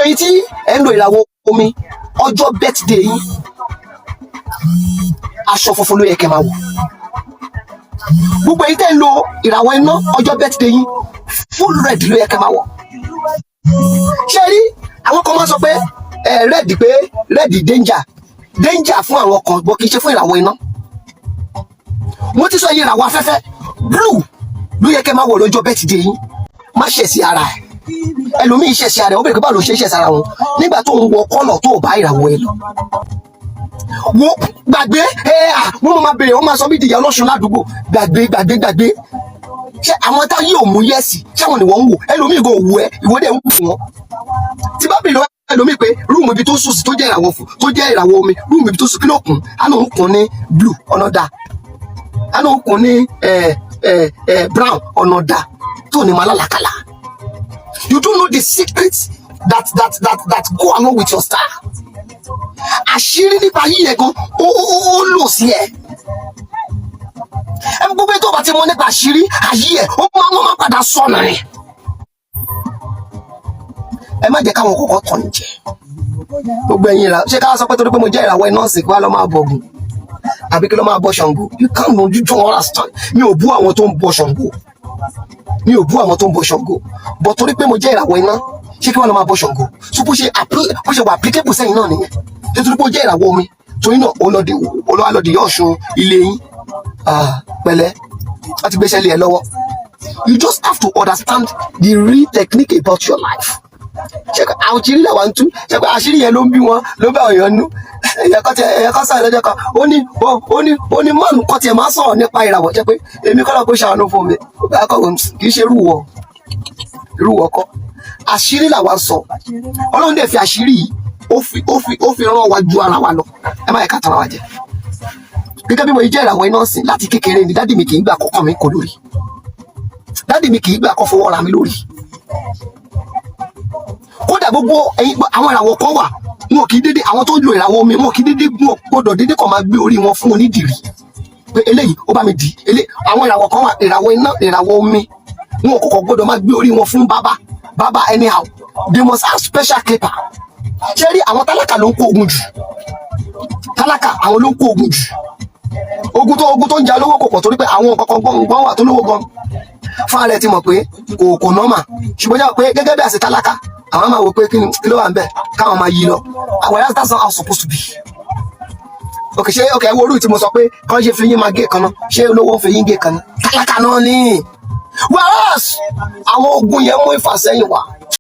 ẹ̀yin tí ẹ ń lo ìràwọ̀ omi ọjọ́ birthday yín aṣọ funfun ló yẹ kẹ́ máa wọ̀. Gbogbo ẹ̀yin tẹ́ ń lo ìràwọ̀ iná ọjọ́ birthday yín full red ló yẹ kẹ́ máa wọ̀. Ṣé rí àwọn kan máa sọ pé red danger fún àwọn kan bọ́ kì í ṣe fún ìràwọ̀ iná. Mo ti sọ yín ìràwọ̀ afẹ́fẹ́ blue ló yẹ kẹ́ máa wọ̀ lọ́jọ́ birthday yín. Má ṣẹ̀ sí ara ẹ̀. Ẹlòmíì ṣẹ̀ sí ara ẹ̀ ó bẹ̀rẹ̀ pé báwo ló ṣe ṣẹ̀ sára wọn nígbà tó ń wọ kọ́lọ̀ tó bá ìràwọ̀ ẹ lọ. Wo gbàgbé wọ́n máa bèrè wọ́n máa sọ bí ìdíyà ọlọ́ṣun ládùúgbò gbàgbé. Ṣé àwọn tá yóò mú yẹ́sì ṣáwọn ni wọ́n ń wò ẹlòmíì kò wù ẹ́ ìwọ dẹ̀ ń wù wọ́n. Tí bá bèrè lọ́wọ́ ẹlòmíì pé rúùmù ibi tó sùn sí tó jẹ́ ìràwọ̀ omi rúùmù ibi tó sùn kí ló kùn á lóun kùn ní blue ọ̀nà dà á lóun kùn ní brown ọ̀nà dà tó ní máa lálàkàlà. You don't know the secrets that go along with your star. Àṣírí nípa yíyẹ gan ó lò sí ẹ. Ẹ gbogbo ètò ọba tí mo nípa àṣírí ayé ẹ ó máa padà sọnà ni. Ẹ má jẹ́ káwọn kọ̀ọ̀kan tọ̀ ní jẹ. Gbogbo ẹ̀yin ìrà ṣé ká sọ pé torí pé mo jẹ́ ìràwọ̀ iná ọ̀sìn kí wá lọ máa bọ Ògún àbí kí lọ máa bọ Ṣàngó. You can't know, you don't understand. Mi ò bú àwọn tó ń bọ Ṣàngó. But torí pé mo jẹ́ ìràwọ̀ iná ṣé kí wọ́n lọ máa bọ Ṣàngó. So bó ṣe wà applicable sẹ́yìn náà nìyẹn. Nítorí pé ó jẹ́ ìràwọ̀ omi torí náà olóòlọ́dẹ yóò sun ilé yín pẹ̀lẹ́ láti gbéṣẹ́ lé ẹ lọ́wọ́. You just have to understand the real technique about your life. Ṣé àṣírí làwọn ń tú ṣé pé àṣírí yẹn ló ń bí wọn ló bá ọ̀yọ́ nú. Ẹ̀yẹ́kọ́ sáré lọ́jọ́ kan ó ní mọ́ọ̀nù kan tiẹ̀ máa sọ̀rọ̀ nípa ìràwọ̀ jẹ́ pé èmi kọ́ lọ kó ṣàánú fún mi kì í ṣe irúwọ̀ kọ́. Àṣírí làwọn sọ Ọlọ́run dẹ̀ fi àṣírí yìí ó fi rán wa ju ara wa lọ. Ẹ má yẹ ká tara wa jẹ. Gẹ́gẹ́ bí mo jẹ́ ìràwọ̀ iná sìn láti kékeré ni dádì mi kì í gbà kọ́kọ́ mi kò lórí. Dádì mi kì í gbà kọ́ fọwọ́ ra mi lórí. Kódà gbogbo àwọn ìràwọ̀ kan wà wọn kì í dédé àwọn tó ń lo ìràwọ̀ omi wọn kì í dédé gbọ́dọ̀ dédé kàn máa gbé orí wọn fún onídìrí pé eléyìí ó bá mi dì àwọn ìràwọ̀ kan wà ìràwọ̀ iná ìràwọ̀ omi wọn kò gbọ́dọ̀ máa gbé orí wọn fún bàbá anyhow they must have special clipper. Ṣé rí àwọn tálákà ló ń kó ogun jù tálákà àwọn ló ń kó ogun jù ogun tó ń jà lówó kò pọ̀ torí pé àwọn nǹkan gbọ́n wà tó lówó gan fún ààrẹ ti mọ̀ pé kò nọ́mà ṣùgbọ́n jẹ́ pé gẹ́gẹ́ bí àṣẹ tálákà àwọn máa wò pé kí ló wà ń bẹ̀ káwọn máa yí lọ àwọn that's not how it's supposed to be. Okay wo orú tí mo sọ pé kàn ṣe fi yín máa gé kan náà ṣé olówó fi yín gé kan náà tálákà náà ní whereas àwọn ogun yẹn mú ìfàsẹ́yìn wá